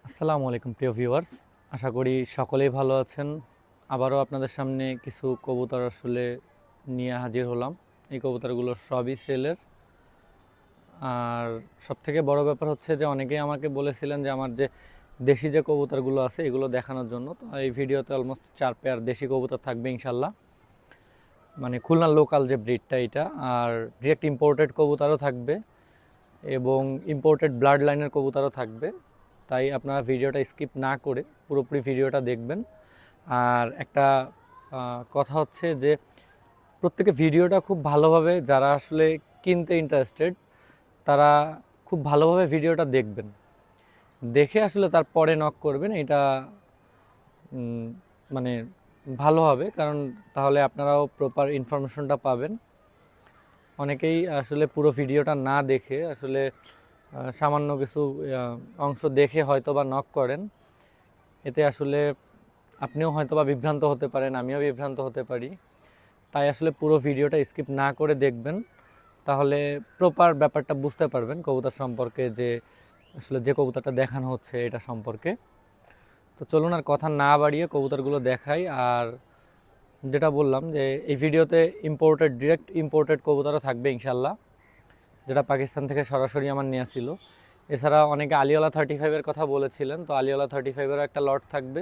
আসসালামু আলাইকুম প্রিয় ভিউয়ার্স, আশা করি সকলেই ভালো আছেন। আবারও আপনাদের সামনে কিছু কবুতর নিয়ে হাজির হলাম। এই কবুতরগুলো সবই সেলের। আর সবথেকে বড় ব্যাপার হচ্ছে যে অনেকেই আমাকে বলেছিলেন যে আমার যে দেশি যে কবুতরগুলো আছে এগুলো দেখানোর জন্য। তো এই ভিডিওতে অলমোস্ট 4 পেয়ার দেশি কবুতর থাকবে ইনশাল্লাহ, মানে খুলনার লোকাল যে ব্রিডটা এটা। আর ডিরেক্ট ইম্পোর্টেড কবুতরও থাকবে এবং ইম্পোর্টেড ব্লাড লাইনের কবুতরও থাকবে। তাই আপনারা ভিডিওটা স্কিপ না করে পুরোপুরি ভিডিওটা দেখবেন। আর একটা কথা হচ্ছে যে প্রত্যেকে ভিডিওটা খুব ভালোভাবে, যারা আসলে কিনতে ইন্টারেস্টেড তারা খুব ভালোভাবে ভিডিওটা দেখবেন, দেখে আসলে তারপরে নক করবেন। এটা উম, মানে ভালো হবে, কারণ তাহলে আপনারাও প্রপার ইনফরমেশনটা পাবেন। অনেকেই আসলে পুরো ভিডিওটা না দেখে আসলে সামান্য কিছু অংশ দেখে হয়তো বা নক করেন। এতে আসলে আপনিও হয়তো বা বিভ্রান্ত হতে পারেন, আমিও বিভ্রান্ত হতে পারি। তাই আসলে পুরো ভিডিওটা স্কিপ না করে দেখবেন, তাহলে প্রপার ব্যাপারটা বুঝতে পারবেন কবুতর সম্পর্কে, যে আসলে যে কবুতরটা দেখানো হচ্ছে এটা সম্পর্কে। তো চলুন আর কথা না বাড়িয়ে কবুতরগুলো দেখাই। আর যেটা বললাম যে এই ভিডিওতে ডিরেক্ট ইম্পোর্টেড কবুতরও থাকবে ইনশাল্লাহ, যেটা পাকিস্তান থেকে সরাসরি আমার নেওয়া ছিল। এছাড়া অনেকে আলিওলা 35-এর কথা বলেছিলেন, তো আলিওলা 35-এরও একটা লট থাকবে।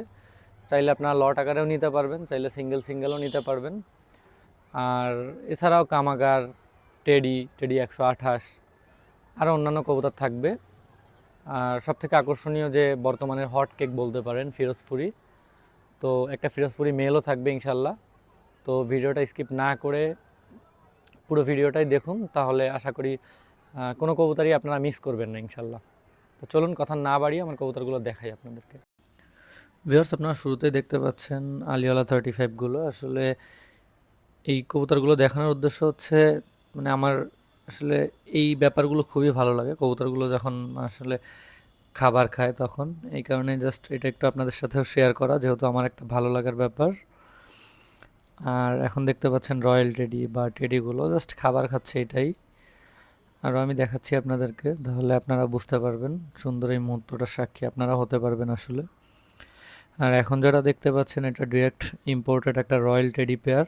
চাইলে আপনারা লট আকারেও নিতে পারবেন, চাইলে সিঙ্গেলও নিতে পারবেন। আর এছাড়াও কামাগার, টেডি 128, আরও অন্যান্য কবুতর থাকবে। আর সবথেকে আকর্ষণীয় যে বর্তমানের হট কেক বলতে পারেন ফিরোজপুরি, তো একটা ফিরোজপুরি মেলও থাকবে ইনশাল্লাহ। তো ভিডিওটা স্কিপ না করে পুরো ভিডিওটাই দেখুন, তাহলে আশা করি কোনো কবুতরই আপনারা মিস করবেন না ইনশাল্লাহ। তো চলুন কথা না বাড়িয়ে আমার কবুতরগুলো দেখাই আপনাদেরকে। ভিউয়ার্স, আপনারা শুরুতেই দেখতে পাচ্ছেন আলিওলা 35গুলো। আসলে এই কবুতরগুলো দেখানোর উদ্দেশ্য হচ্ছে, মানে আমার আসলে এই ব্যাপারগুলো খুবই ভালো লাগে কবুতরগুলো যখন আসলে খাবার খায় তখন। এই কারণে জাস্ট এটা একটু আপনাদের সাথেও শেয়ার করা, যেহেতু আমার একটা ভালো লাগার ব্যাপার। আর এখন দেখতে পাচ্ছেন রয়্যাল টেডি বা টেডিগুলো জাস্ট খাবার খাচ্ছে, এটাই। আরও আমি দেখাচ্ছি আপনাদেরকে, তাহলে আপনারা বুঝতে পারবেন, সুন্দর এই মুহূর্তটার সাক্ষী আপনারা হতে পারবেন আসলে। আর এখন যেটা দেখতে পাচ্ছেন এটা ডিরেক্ট ইম্পোর্টেড একটা রয়্যাল টেডি পেয়ার।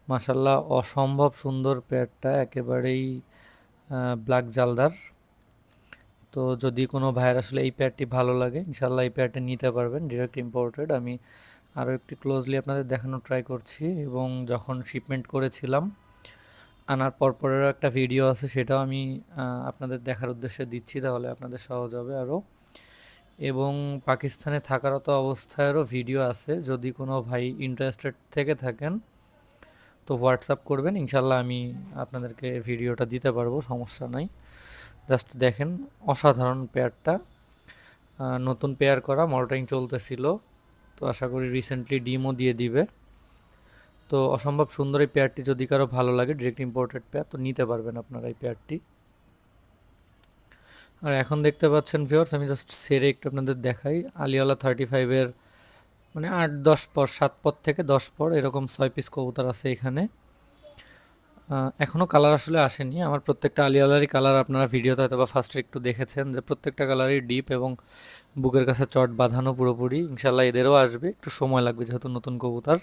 মাশাল্লাহ অসম্ভব সুন্দর পেয়ারটা, একেবারেই ব্ল্যাক জালদার। তো যদি কোনো ভাইয়ের আসলে এই পেয়ারটি ভালো লাগে ইনশাল্লাহ এই পেয়ারটা নিতে পারবেন, ডিরেক্ট ইম্পোর্টেড। আমি আরও একটু ক্লোজলি আপনাদের দেখানোর ট্রাই করছি, এবং যখন শিপমেন্ট করেছিলাম আনার পরেরও একটা ভিডিও আছে, সেটাও আমি আপনাদের দেখার উদ্দেশ্যে দিচ্ছি, তাহলে আপনাদের সহজ হবে আরও। এবং পাকিস্তানে থাকারত অবস্থায়ও ভিডিও আছে, যদি কোনো ভাই ইন্টারেস্টেড থেকে থাকেন তো হোয়াটসঅ্যাপ করবেন, ইনশাল্লাহ আমি আপনাদেরকে ভিডিওটা দিতে পারবো, সমস্যা নাই। জাস্ট দেখেন অসাধারণ পেয়ারটা, নতুন পেয়ার করা, মল্টিং চলতেছিল, তো আশা করি রিসেন্টলি ডিমও দিয়ে দিবে। তো অসম্ভব সুন্দর এই পেয়ারটি, যদি কারো ভালো লাগে ডিরেক্ট ইম্পোর্টেড পেয়ার তো নিতে পারবেন আপনারা এই পেয়ারটি। আর এখন দেখতে পাচ্ছেন ভিউয়ার্স, আমি জাস্ট সেরে একটু আপনাদের দেখাই আলিওয়ালা 35-এর, মানে 8-10 পর, 7 পর থেকে 10 পর এরকম 6 পিস কবুতর আছে এখানে। এখনও কালার আসলে আসেনি আমার, প্রত্যেকটা আলিওয়ালারই কালার আপনারা ভিডিওতে হয়তো বা ফার্স্টে একটু দেখেছেন, যে প্রত্যেকটা কালারই ডিপ এবং বুকের কাছে চট বাঁধানো পুরোপুরি। ইনশাল্লাহ এদেরও আসবে, একটু সময় লাগবে যেহেতু নতুন কবুতর।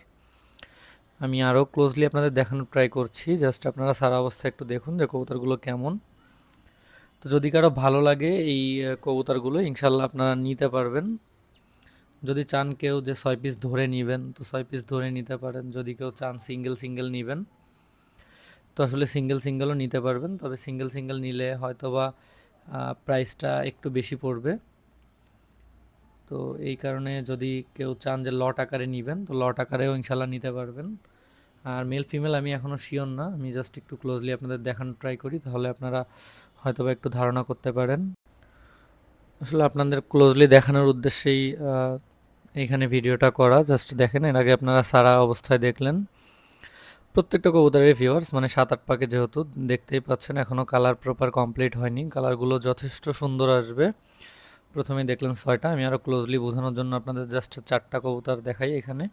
আমি আরও ক্লোজলি আপনাদের দেখানোর ট্রাই করছি, জাস্ট আপনারা সারা অবস্থা একটু দেখুন যে কবুতরগুলো কেমন। তো যদি কারো ভালো লাগে এই কবুতরগুলো ইনশাল্লাহ আপনারা নিতে পারবেন। যদি চান কেউ যে 6 পিস ধরে নেবেন তো 6 পিস ধরে নিতে পারেন, যদি কেউ চান সিঙ্গেল নেবেন তো আসলে সিঙ্গেলও নিতে পারবেন, তবে সিঙ্গেল নিলে হয়তোবা প্রাইসটা একটু বেশি পড়বে। তো এই কারণে যদি কেউ চান যে লট আকারে নেবেন তো লট আকারেও ইনশাল্লাহ নিতে পারবেন। আর মেল ফিমেল আমি এখনও শিওর না, আমি জাস্ট একটু ক্লোজলি আপনাদের দেখানোর ট্রাই করি, তাহলে আপনারা হয়তোবা একটু ধারণা করতে পারেন। আসলে আপনাদের ক্লোজলি দেখানোর উদ্দেশ্যেই এইখানে ভিডিওটা করা, জাস্ট দেখেন, এর আগে আপনারা সারা অবস্থায় দেখলেন প্রত্যেকটা কবুতরের ভিউয়ার্স, মানে 7-8 পাকে যেহেতু দেখতেই পাচ্ছেন এখনও কালার প্রপার কমপ্লিট হয়নি, কালারগুলো যথেষ্ট সুন্দর আসবে। প্রথমেই দেখলেন 6টা, আমি আরও ক্লোজলি বোঝানোর জন্য আপনাদের জাস্ট 4টা কবুতর দেখাই এখানে।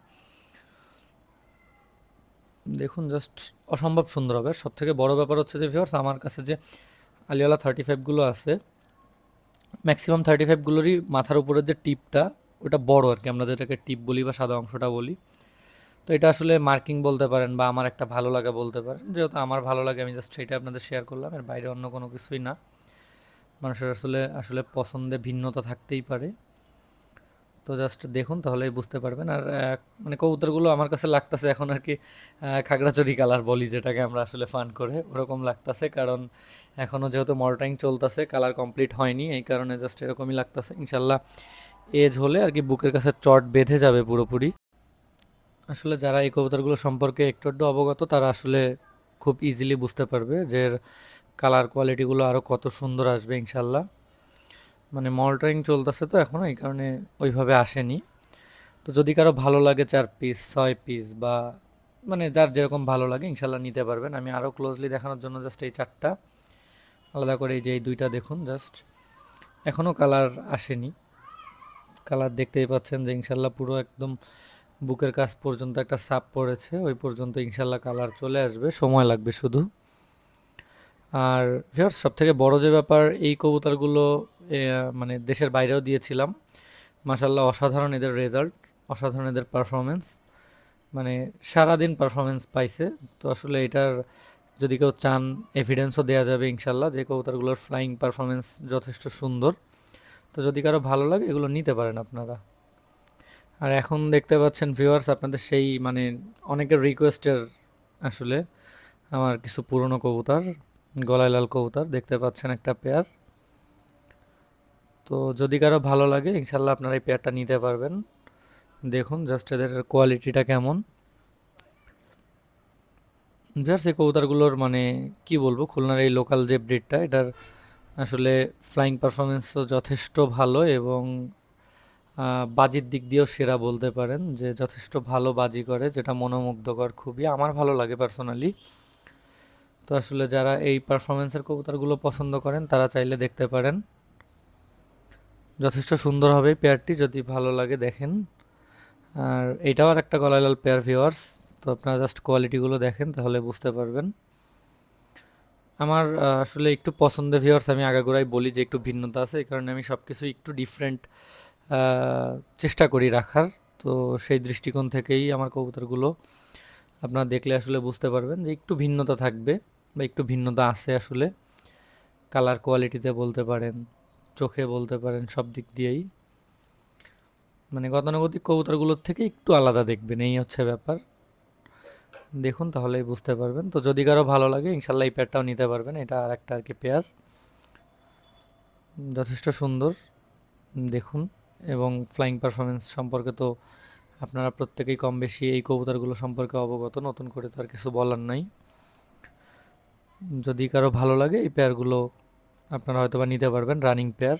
দেখুন জাস্ট অসম্ভব সুন্দর হবে। সবথেকে বড় ব্যাপার হচ্ছে যে ভিউয়ার্স, আমার কাছে যে আলিওয়ালা 35গুলো আছে, ম্যাক্সিমাম 35গুলোরই মাথার উপরের যে টিপটা ওটা বড় আর কি, আমরা যেটাকে টিপ বলি বা সাদা অংশটা বলি। তো এটা আসলে মার্কিং বলতে পারেন বা আমার একটা ভালো লাগা বলতে পারেন, যেহেতু আমার ভালো লাগে আমি জাস্ট সেটা আপনাদের শেয়ার করলাম, এর বাইরে অন্য কোনো কিছুই না। মানুষের আসলে আসলে পছন্দে ভিন্নতা থাকতেই পারে। তো জাস্ট দেখুন তাহলেই বুঝতে পারবেন। আর মানে কবুতরগুলো আমার কাছে লাগতেছে এখন আর কি খাগড়াছড়ি কালার বলি যেটাকে আমরা আসলে ফান করে, ওরকম লাগতেছে, কারণ এখনও যেহেতু মল্টাইং চলতেছে, কালার কমপ্লিট হয়নি, এই কারণে জাস্ট এরকমই লাগতেছে। ইনশাল্লাহ এজ হলে আর কি বুকের কাছে চট বেঁধে যাবে পুরোপুরি। আসলে যারা এই কবুতরগুলো সম্পর্কে একটু একটু অবগত তারা আসলে খুব ইজিলি বুঝতে পারবে যে কালার কোয়ালিটিগুলো আরও কত সুন্দর আসবে ইনশাল্লাহ। মানে মল্টারিং চলতেছে তো এখনও, এই কারণে ওইভাবে আসেনি। তো যদি কারো ভালো লাগে 4 পিস 6 পিস বা মানে যার যেরকম ভালো লাগে ইনশাল্লাহ নিতে পারবেন। আমি আরও ক্লোজলি দেখানোর জন্য জাস্ট এই 4টা আলাদা করে, এই যে এই 2টা দেখুন, জাস্ট এখনও কালার আসেনি। কালার দেখতেই পাচ্ছেন যে ইনশাল্লাহ পুরো একদম বুকের কাছ পর্যন্ত একটা ছাপ পড়েছে, ওই পর্যন্ত ইনশাল্লাহ কালার চলে আসবে, সময় লাগবে শুধু। আর ভিউয়ার্স সবথেকে বড় যে ব্যাপার, এই কবুতরগুলো মানে দেশের বাইরেও দিয়েছিলাম, মাশাল্লাহ অসাধারণ এদের রেজাল্ট, অসাধারণ এদের পারফরমেন্স, মানে সারাদিন পারফরমেন্স পাইছে। তো আসলে এটার যদি কেউ চান এভিডেন্সও দেওয়া যাবে ইনশাল্লাহ, যে কবুতরগুলোর ফ্লাইং পারফরমেন্স যথেষ্ট সুন্দর। তো যদি কারো ভালো লাগে এগুলো নিতে পারেন আপনারা। আর এখন দেখতে পাচ্ছেন ভিউয়ার্স আপনাদের সেই মানে অনেকের রিকোয়েস্টের আসলে আমার কিছু পুরনো কবুতর, গলায় লাল কবুতর দেখতে পাচ্ছেন একটা পেয়ার। তো যদি কারো ভালো লাগে ইনশাল্লাহ আপনারা এই পেয়ারটা নিতে পারবেন। দেখুন জাস্ট এদের কোয়ালিটিটা কেমন। জাস্ট এই কবুতরগুলোর মানে কি বলবো, খুলনার এই লোকাল যে ব্রিডটা এটার আসলে ফ্লাইং পারফরমেন্সও যথেষ্ট ভালো, এবং বাজির দিক দিয়েও সেরা বলতে পারেন, যে যথেষ্ট ভালো বাজি করে, যেটা মনোমুগ্ধকর, খুবই আমার ভালো লাগে পার্সোনালি। তো আসলে যারা এই পারফরমেন্সের কবুতরগুলো পছন্দ করেন তারা চাইলে দেখতে পারেন, যথেষ্ট সুন্দর হবে পেয়ারটি যদি ভালো লাগে দেখেন। আর এটাও আর একটা গলায় লাল পেয়ার ভিউয়ার্স, তো আপনারা জাস্ট কোয়ালিটিগুলো দেখেন তাহলে বুঝতে পারবেন। আমার আসলে একটু পছন্দের ভিউয়ার্স, আমি আগাগোড়াই বলি যে একটু ভিন্নতা আছে, এই কারণে আমি সব কিছু একটু ডিফারেন্ট চেষ্টা করি রাখার। তো সেই দৃষ্টিকোণ থেকেই আমার কবুতরগুলো আপনারা দেখলে আসলে বুঝতে পারবেন যে একটু ভিন্নতা থাকবে বা একটু ভিন্নতা আছে আসলে, কালার কোয়ালিটিতে বলতে পারেন, চোখে বলতে পারেন, সব দিক দিয়েই মানে গতানুগতিক কবুতরগুলোর থেকে একটু আলাদা দেখবেন, এই হচ্ছে ব্যাপার। দেখুন তাহলেই বুঝতে পারবেন। তো যদি কারো ভালো লাগে ইনশাল্লাহ এই পেয়ারটাও নিতে পারবেন, এটা আর একটা আর কি পেয়ার, যথেষ্ট সুন্দর দেখুন। এবং ফ্লাইং পারফরমেন্স সম্পর্কে তো আপনারা প্রত্যেকেই কম বেশি এই কবুতরগুলো সম্পর্কে অবগত, নতুন করে তো আর কিছু বলার নাই। যদি কারো ভালো লাগে এই পেয়ারগুলো আপনারা হয়তো বা নিতে পারবেন, রানিং পেয়ার।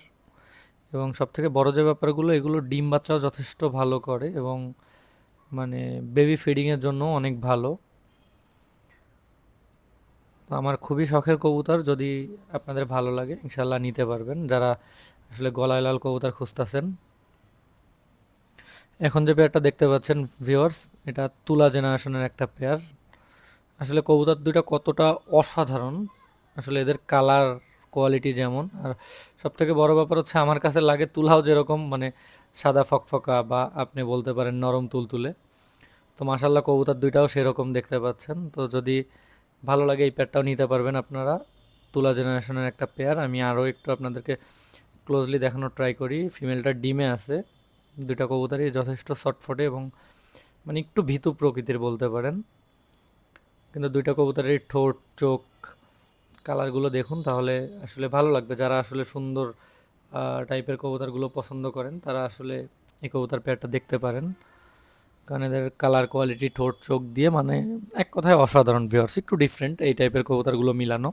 এবং সবথেকে বড় যে ব্যাপারগুলো, এগুলো ডিম বাচ্চাও যথেষ্ট ভালো করে, এবং মানে বেবি ফিডিংয়ের জন্য অনেক ভালো। তো আমার খুবই শখের কবুতর, যদি আপনাদের ভালো লাগে ইনশাল্লাহ নিতে পারবেন, যারা আসলে গলায় লাল কবুতর খুঁজতেছেন। এখন যে পেয়ারটা দেখতে পাচ্ছেন ভিউয়ার্স, এটা তুলা জেনারেশনের একটা পেয়ার। আসলে কবুতর দুইটা কতটা অসাধারণ, আসলে এদের কালার কোয়ালিটি যেমন, আর সবথেকে বড় ব্যাপার হচ্ছে আমার কাছে লাগে তুলাও যেরকম মানে সাদা ফকফকা বা আপনি বলতে পারেন নরম তুলতুলে, তো মাশাল্লাহ কবুতর দুইটাও সেরকম দেখতে পাচ্ছেন। তো যদি ভালো লাগে এই পেয়ারটাও নিতে পারবেন আপনারা, তুলা জেনারেশনের একটা পেয়ার। আমি আরও একটু আপনাদেরকে ক্লোজলি দেখানোর ট্রাই করি। ফিমেলটা ডিমে আছে, দুইটা কবুতরই যথেষ্ট চটফটে এবং মানে একটু ভীতু প্রকৃতির বলতে পারেন, কিন্তু দুইটা কবুতরের ঠোঁট চোখ কালারগুলো দেখুন তাহলে আসলে ভালো লাগবে। যারা আসলে সুন্দর টাইপের কবুতরগুলো পছন্দ করেন তারা আসলে এই কবুতর পেয়ারটা দেখতে পারেন, কারণ এদের কালার কোয়ালিটি ঠোঁট চোখ দিয়ে মানে এক কথায় অসাধারণ ভিউয়ার্স, একটু ডিফারেন্ট এই টাইপের কবুতরগুলো মিলানো।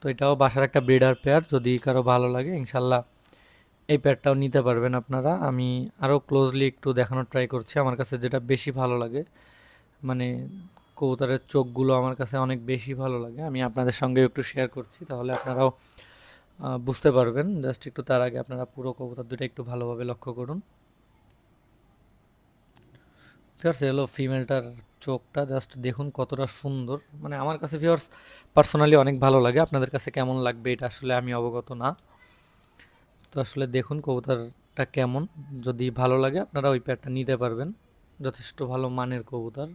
তো এটাও বাসার একটা ব্রিডার পেয়ার, যদি কারো ভালো লাগে ইনশাল্লাহ এই পেয়ারটাও নিতে পারবেন আপনারা। আমি আরও ক্লোজলি একটু দেখানোর ট্রাই করছি, আমার কাছে যেটা বেশি ভালো লাগে, মানে কবুতরের চোখগুলো আমার কাছে অনেক বেশি ভালো লাগে, আমি আপনাদের সঙ্গে একটু শেয়ার করছি তাহলে আপনারাও বুঝতে পারবেন। জাস্ট একটু তার আগে আপনারা পুরো কবুতর দুটো একটু ভালোভাবে লক্ষ্য করুন। ফিওর্স এলো ফিমেলটার চোখটা, জাস্ট দেখুন কতটা সুন্দর, মানে আমার কাছে ফিওর্স পার্সোনালি অনেক ভালো লাগে। আপনাদের কাছে কেমন লাগবে এটা আসলে আমি অবগত না। তো আসলে দেখুন কবুতরটা কেমন, যদি ভালো লাগে আপনারা ওই পেয়ারটা নিতে পারবেন, যথেষ্ট ভালো মানের কবুতর।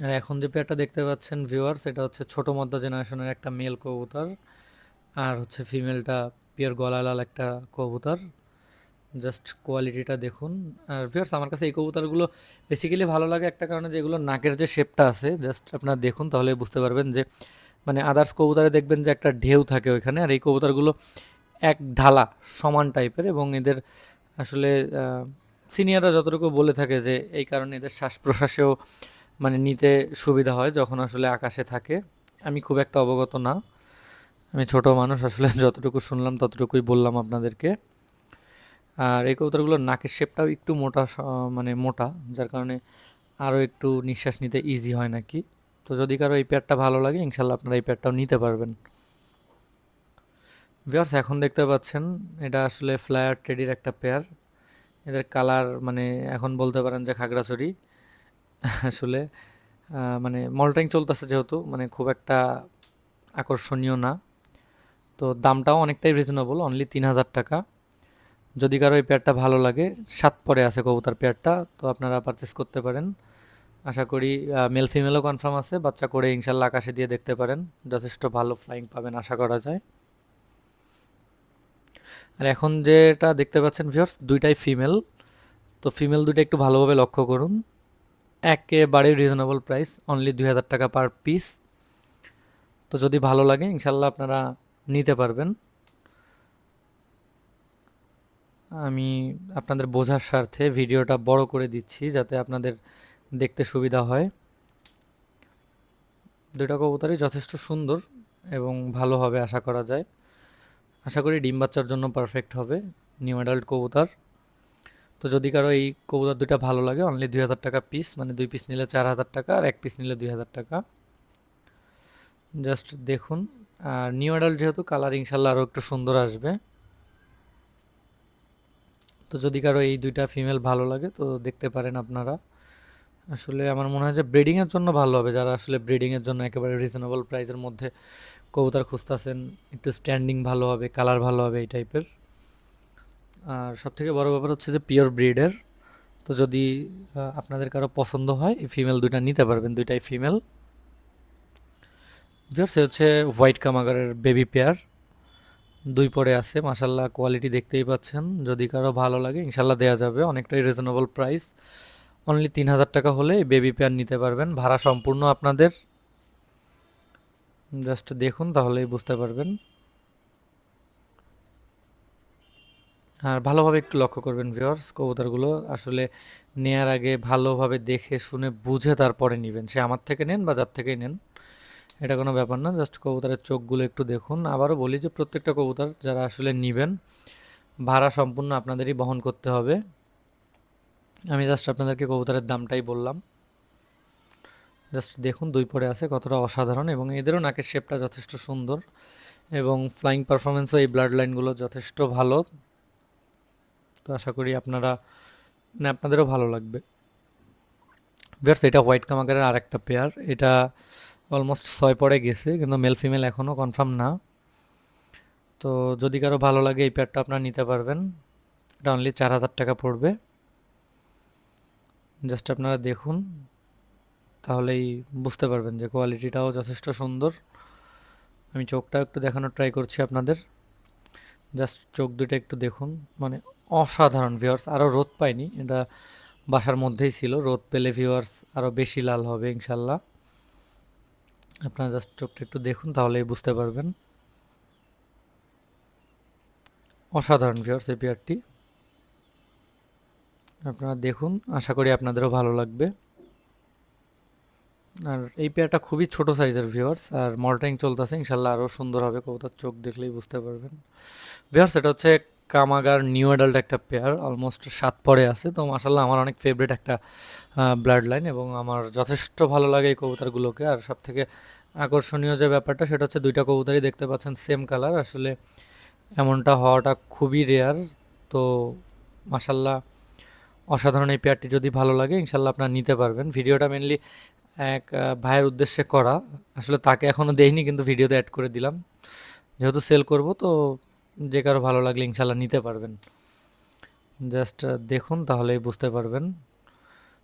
আর এখন যে পেয়ারটা দেখতে পাচ্ছেন ভিউয়ার্স, এটা হচ্ছে ছোট মদ্দা জেনারেশনের একটা মেল কবুতর, আর হচ্ছে ফিমেলটা পিওর গলালাল একটা কবুতর। জাস্ট কোয়ালিটিটা দেখুন। আর ভিউয়ার্স আমার কাছে এই কবুতরগুলো বেসিক্যালি ভালো লাগে একটা কারণে, যে এগুলো নাকের যে শেপটা আছে জাস্ট আপনারা দেখুন তাহলে বুঝতে পারবেন যে মানে আদার্স কবুতরে দেখবেন যে একটা ঢেউ থাকে ওইখানে, আর এই কবুতরগুলো এক ঢালা সমান টাইপের, এবং এদের আসলে সিনিয়ররা যতটুকু বলে থাকে যে এই কারণে এদের শ্বাস প্রশ্বাসেও মানে নিতে সুবিধা হয় যখন আসলে আকাশে থাকে। আমি খুব একটা অবগত না, আমি ছোট মানুষ, আসলে যতটুকু শুনলাম ততটুকুই বললাম আপনাদেরকে। আর এই কবুতরগুলোর নাকের শেপটাও একটু মোটা, মানে মোটা, যার কারণে আরও একটু নিঃশ্বাস নিতে ইজি হয় নাকি। তো যদি কারো এই পেয়ারটা ভালো লাগে ইনশাল্লাহ আপনারা এই পেয়ারটাও নিতে পারবেন। ভিউয়ার্স এখন দেখতে পাচ্ছেন এটা আসলে ফ্লায়ার টেডির একটা পেয়ার। এদের কালার মানে এখন বলতে পারেন যে খাগড়াছড়ি। আসলে মানে মলটাইং চলতেছে যেহেতু মানে খুব একটা আকর্ষণীয় না, তো দামটাও অনেকটাই রিজনেবল, অনলি 3000 টাকা। যদি কারো এই পেয়ারটা ভালো লাগে, 7 পরে আছে কবুতর পেয়ারটা, তো আপনারা পারচেস করতে পারেন। আশা করি মেল ফিমেলও কনফার্ম আছে, বাচ্চা করে ইনশাল্লাহ আকাশে দিয়ে দেখতে পারেন, যথেষ্ট ভালো ফ্লাইং পাবেন আশা করা যায়। আর এখন যেটা দেখতে পাচ্ছেন ভিউয়ার্স, দুইটাই ফিমেল। তো ফিমেল দুটো একটু ভালোভাবে লক্ষ্য করুন, একেবারে রিজনেবল প্রাইস, অনলি 2000 টাকা পার পিস। তো যদি ভালো লাগে ইনশাল্লাহ আপনারা নিতে পারবেন। আমি আপনাদের বোঝার স্বার্থে ভিডিওটা বড় করে দিচ্ছি যাতে আপনাদের দেখতে সুবিধা হয়। দুটো কবুতরই যথেষ্ট সুন্দর এবং ভালো হবে আশা করা যায়। আশা করি ডিম বাচ্চার জন্য পারফেক্ট হবে, নিউ অ্যাডাল্ট কবুতর। তো যদি কারো এই কবুতর দুটা ভালো লাগে, অনলি 2000 টাকা পিস, মানে 2 পিস নিলে 4000 টাকা আর 1 পিস নিলে 2000 টাকা। জাস্ট দেখুন। আর নিউ অ্যাডাল্ট যেহেতু কালার ইনশাল্লাহ আরও একটু সুন্দর আসবে। তো যদি কারো এই দুইটা ফিমেল ভালো লাগে তো দেখতে পারেন আপনারা। আসলে আমার মনে হয় যে ব্রিডিংয়ের জন্য ভালো হবে, যারা আসলে ব্রিডিংয়ের জন্য একেবারে রিজনেবল প্রাইসের মধ্যে কবুতর খুঁজতেছেন, একটু স্ট্যান্ডিং ভালো হবে, কালার ভালো হবে এই টাইপের। আর সবথেকে বড় ব্যাপার হচ্ছে যে পিওর ব্রিডের। তো যদি আপনাদের কারো পছন্দ হয় এই ফিমেল দুইটা নিতে পারবেন, দুইটাই ফিমেল। সে হচ্ছে হোয়াইট কামাগারের বেবি পেয়ার, 2 পরে আছে, মাশাল্লাহ কোয়ালিটি দেখতেই পাচ্ছেন। যদি কারো ভালো লাগে ইনশাল্লাহ দেওয়া যাবে, অনেকটাই রিজনেবল প্রাইস, অনলি 3000 টাকা হলে বেবি পেয়ার নিতে পারবেন, ভাড়া সম্পূর্ণ আপনাদের। জাস্ট দেখুন তাহলেই বুঝতে পারবেন। আর ভালোভাবে একটু লক্ষ্য করবেন ভিউয়ার্স, কবুতরগুলো আসলে নেয়ার আগে ভালোভাবে দেখে শুনে বুঝে তারপরে নেবেন, সে আমার থেকে নেন বা যার থেকেই নেন, এটা কোনো ব্যাপার না। জাস্ট কবুতরের চোখগুলো একটু দেখুন। আবারও বলি যে প্রত্যেকটা কবুতর যারা আসলে নেবেন ভাড়া সম্পূর্ণ আপনাদেরই বহন করতে হবে। আমি জাস্ট আপনাদেরকে কবুতরের দামটাই বললাম। জাস্ট দেখুন 2 পরে আছে কতটা অসাধারণ, এবং এদেরও নাকের শেপটা যথেষ্ট সুন্দর, এবং ফ্লাইং পারফরমেন্সও এই ব্লাড লাইনগুলো যথেষ্ট ভালো। তো আশা করি আপনারা মানে আপনাদেরও ভালো লাগবে। ভিউয়ার্স এটা হোয়াইট কামাগারের আর একটা পেয়ার, এটা অলমোস্ট 6 পরে গেছে কিন্তু মেল ফিমেল এখনও কনফার্ম না। তো যদি কারো ভালো লাগে এই পেয়ারটা আপনারা নিতে পারবেন, এটা অনলি 4000 টাকা পড়বে। জাস্ট আপনারা দেখুন তাহলেই বুঝতে পারবেন যে কোয়ালিটিটাও যথেষ্ট সুন্দর। আমি চোখটা একটু দেখানোর ট্রাই করছি আপনাদের, জাস্ট চোখ দুটো একটু দেখুন, মানে অসাধারণ ভিউয়ার্স। আরও রোদ পাইনি, এটা বাসার মধ্যেই ছিল, রোদ পেলে ভিউয়ার্স আরও বেশি লাল হবে ইনশাল্লাহ। আপনারা জাস্ট চোখটা একটু দেখুন তাহলেই বুঝতে পারবেন। অসাধারণ ভিউয়ার্স এই পেয়ারটি, আপনারা দেখুন, আশা করি আপনাদেরও ভালো লাগবে। আর এই পেয়ারটা খুবই ছোট সাইজের ভিউয়ার্স, আর মল্টাইং চলতেছে, ইনশাল্লাহ আরও সুন্দর হবে, কবুতর চোখ দেখলেই বুঝতে পারবেন। ভিউয়ার্স এটা হচ্ছে কামাগার নিউ অ্যাডাল্ট একটা পেয়ার, অলমোস্ট 7 পরে আছে। তো মাশাল্লাহ আমার অনেক ফেভারিট একটা ব্লাড লাইন, এবং আমার যথেষ্ট ভালো লাগে এই কবুতরগুলোকে। আর সব থেকে আকর্ষণীয় যে ব্যাপারটা সেটা হচ্ছে দুইটা কবুতরই দেখতে পাচ্ছেন সেম কালার, আসলে এমনটা হওয়াটা খুবই রেয়ার। তো মাশাল্লাহ অসাধারণ এই পেয়ারটি, যদি ভালো লাগে ইনশাল্লাহ আপনারা নিতে পারবেন। ভিডিওটা মেনলি এক ভাইয়ের উদ্দেশ্যে করা, আসলে তাকে এখনও দেইনি কিন্তু ভিডিওতে অ্যাড করে দিলাম। যেহেতু সেল করব তো যে কারো ভালো লাগলে ইনশাল্লাহ নিতে পারবেন। জাস্ট দেখুন তাহলেই বুঝতে পারবেন।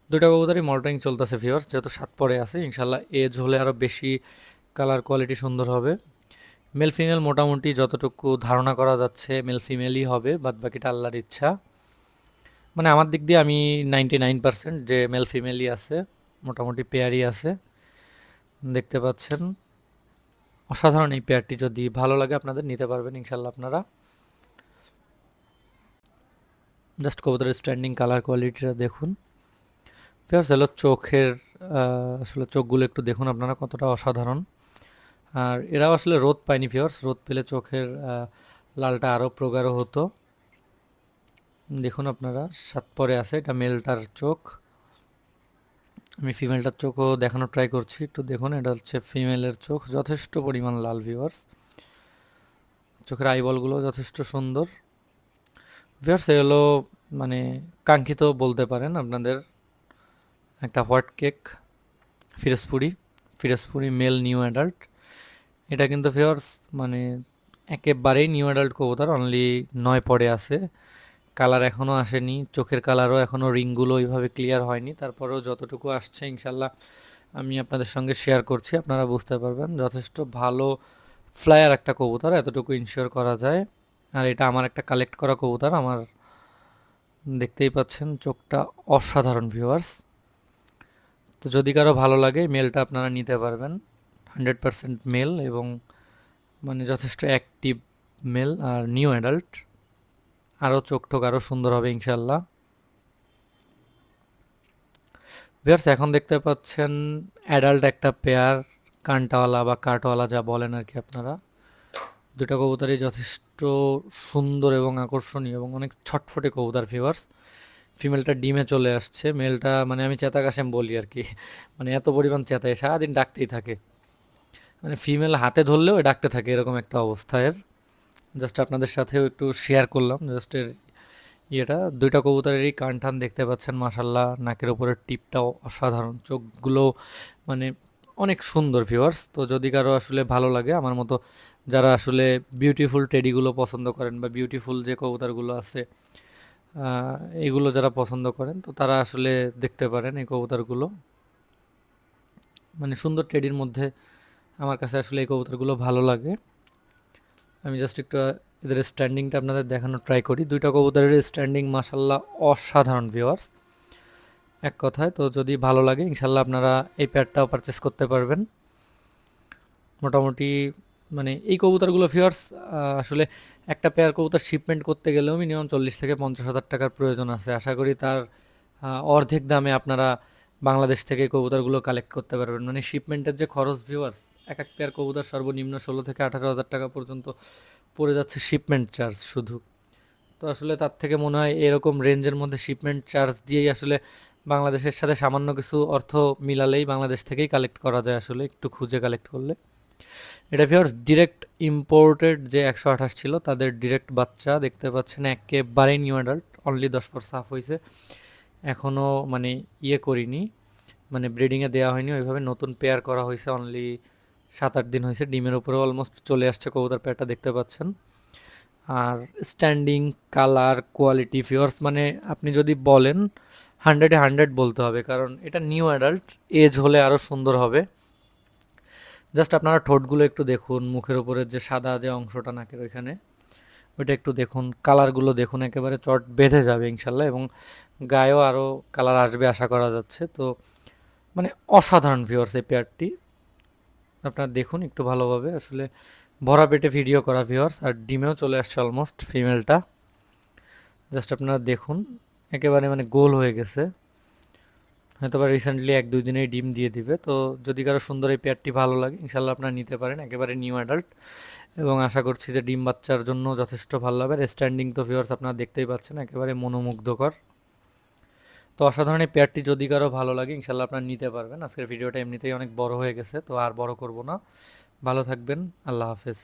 দুইটা কবুতরই মল্টিং চলতেছে ভিউয়ার্স, যেহেতু 7 পরে আছে, ইনশাল্লাহ এজ হলে আরও বেশি কালার কোয়ালিটি সুন্দর হবে। মেল ফিমেল মোটামুটি যতটুকু ধারণা করা যাচ্ছে মেল ফিমেলই হবে, বাদ বাকিটা আল্লাহর ইচ্ছা। মানে আমার দিক দিয়ে আমি 99% যে মেল ফিমেলই আছে, মোটামুটি পেয়ারই আছে। দেখতে পাচ্ছেন অসাধারণ এই পেয়ারটি, যদি ভালো লাগে আপনাদের নিতে পারবেন ইনশাল্লাহ আপনারা। জাস্ট কবুতরের স্ট্যান্ডিং কালার কোয়ালিটিটা দেখুন। প্লাস হলো চোখের আসলে চোখগুলো একটু দেখুন আপনারা কতটা অসাধারণ। আর এরাও আসলে রোদ পায়নি ভিউয়ার্স, রোদ পেলে চোখের লালটা আরও প্রগাঢ় হতো। দেখুন আপনারা 7 পরে আছে, এটা মেলটার চোখ। আমি ফিমেলটার চোখও দেখানোর ট্রাই করছি, একটু দেখুন। এটা হচ্ছে ফিমেলের চোখ, যথেষ্ট পরিমাণ লাল ভিউয়ার্স। চোখের আইবলগুলো যথেষ্ট সুন্দর ভিউয়ার্স। এ হলো মানে কাঙ্ক্ষিত বলতে পারেন আপনাদের একটা white cake Ferozpuri mail new adult. এটা কিন্তু ভিউয়ার্স মানে একেবারেই নিউ অ্যাডাল্ট কবুতর, অনলি 9 পরে আছে। কালার এখনও আসেনি, চোখের কালারও এখনও রিংগুলো ওইভাবে ক্লিয়ার হয়নি, তারপরেও যতটুকু আসছে ইনশাল্লাহ আমি আপনাদের সঙ্গে শেয়ার করছি, আপনারা বুঝতে পারবেন। যথেষ্ট ভালো ফ্লায়ার একটা কবুতর, এতটুকু ইনশিওর করা যায়। আর এটা আমার একটা কালেক্ট করা কবুতর, আমার দেখতেই পাচ্ছেন চোখটা অসাধারণ ভিউয়ার্স। তো যদি কারো ভালো লাগে মেলটা আপনারা নিতে পারবেন, 100% মেল এবং মানে যথেষ্ট অ্যাক্টিভ মেল আর নিউ অ্যাডাল্ট। আরও চোখ টোক আরও সুন্দর হবে ইনশাল্লাহ। ভিউয়ার্স এখন দেখতে পাচ্ছেন অ্যাডাল্ট একটা পেয়ার, কানটাওয়ালা বা কাঠওয়ালা যা বলেন আর কি আপনারা। দুটা কবুতরই যথেষ্ট সুন্দর এবং আকর্ষণীয় এবং অনেক ছটফটে কবুতর ভিউয়ার্স। ফিমেলটা ডিমে চলে আসছে, মেলটা মানে আমি চেতা কাশেম বলি আর কি, মানে এত পরিমাণ চেতায়, সারাদিন ডাকতেই থাকে, মানে ফিমেল হাতে ধরলেও ডাকতে থাকে, এরকম একটা অবস্থায়। জাস্ট আপনাদের সাথেও একটু শেয়ার করলাম জাস্ট এর ইয়েটা। দুইটা কবুতরেরই কান টান দেখতে পাচ্ছেন মাশাল্লাহ, নাকের উপরের টিপটাও অসাধারণ, চোখগুলো মানে অনেক সুন্দর ভিউয়ার্স। তো যদি কারো আসলে ভালো লাগে আমার মতো, যারা আসলে বিউটিফুল টেডিগুলো পছন্দ করেন বা বিউটিফুল যে কবুতরগুলো আছে এগুলো যারা পছন্দ করেন, তো তারা আসলে দেখতে পারেন এই কবুতরগুলো। মানে সুন্দর টেডির মধ্যে আমার কাছে আসলে এই কবুতরগুলো ভালো লাগে। আমি জাস্ট একটু এদের স্ট্যান্ডিংটা আপনাদের দেখানোর ট্রাই করি। দুইটা কবুতরের স্ট্যান্ডিং মাশাল্লাহ অসাধারণ ভিউয়ার্স, এক কথায়। তো যদি ভালো লাগে ইনশাল্লাহ আপনারা এই প্যাডটাও পারচেস করতে পারবেন। মোটামুটি মানে এই কবুতরগুলো ভিউয়ার্স আসলে একটা পেয়ার কবুতর শিপমেন্ট করতে গেলেও মিনিমাম 40 থেকে 50 হাজার টাকার প্রয়োজন আছে। আশা করি তার অর্ধেক দামে আপনারা বাংলাদেশ থেকে কবুতরগুলো কালেক্ট করতে পারবেন। মানে শিপমেন্টের যে খরচ ভিউয়ার্স, এক এক পেয়ার কবুতর সর্বনিম্ন 16 থেকে 18 হাজার টাকা পর্যন্ত পড়ে যাচ্ছে শিপমেন্ট চার্জ শুধু। তো আসলে তার থেকে মনে হয় এরকম রেঞ্জের মধ্যে শিপমেন্ট চার্জ দিয়েই আসলে বাংলাদেশের সাথে সামান্য কিছু অর্থ মিলালেই বাংলাদেশ থেকেই কালেক্ট করা যায়, আসলে একটু খুঁজে কালেক্ট করলে। এটা ভিউয়ার্স ডিরেক্ট ইম্পোর্টেড যে 128 ছিল তাদের ডিরেক্ট বাচ্চা, দেখতে পাচ্ছেন একেবারেই নিউ অ্যাডাল্ট, অনলি 10 পর সাফ হয়েছে, এখনও মানে ইয়ে করিনি, মানে ব্রিডিংয়ে দেওয়া হয়নি ওইভাবে, নতুন পেয়ার করা হয়েছে, অনলি 7-8 দিন হয়েছে। ডিমের উপরে অলমোস্ট চলে আসছে কবুতর পেয়ারটা, দেখতে পাচ্ছেন। আর স্ট্যান্ডিং কালার কোয়ালিটি ভিউয়ার্স মানে আপনি যদি বলেন 100-এ 100 বলতে হবে, কারণ এটা নিউ অ্যাডাল্ট, এজ হলে আরও সুন্দর হবে। জাস্ট আপনারা ঠোঁটগুলো একটু দেখুন, মুখের উপরে যে সাদা যে অংশটা নাকের ওইখানে ওইটা একটু দেখুন, কালারগুলো দেখুন, একেবারে চট বেঁধে যাবে ইনশাল্লাহ, এবং গায়েও আরও কালার আসবে আশা করা যাচ্ছে। তো মানে অসাধারণ ভিউয়ার্স এই পেয়ারটি, আপনারা দেখুন একটু ভালোভাবে, আসলে ভরা পেটে ভিডিও করা ভিউয়ার্স। আর ডিমেও চলে আসছে অলমোস্ট ফিমেলটা, জাস্ট আপনারা দেখুন একেবারে মানে গোল হয়ে গেছে, হয়তো বা রিসেন্টলি 1-2 দিনেই ডিম দিয়ে দিবে। তো যদি কারো সুন্দর এই পেয়ারটি ভালো লাগে ইনশাল্লাহ আপনারা নিতে পারেন, একেবারে নিউ অ্যাডাল্ট, এবং আশা করছি যে ডিম বাচ্চার জন্য যথেষ্ট ভালো হবে। আর স্ট্যান্ডিং তো ভিউয়ার্স আপনারা দেখতেই পাচ্ছেন একেবারে মনোমুগ্ধকর। তো অসাধারণ এই পেয়ারটি যদি কারো ভালো লাগে ইনশাল্লাহ আপনারা নিতে পারবেন। আজকের ভিডিওটা এমনিতেই অনেক বড় হয়ে গেছে, তো আর বড় করব না। ভালো থাকবেন, আল্লাহ হাফেজ।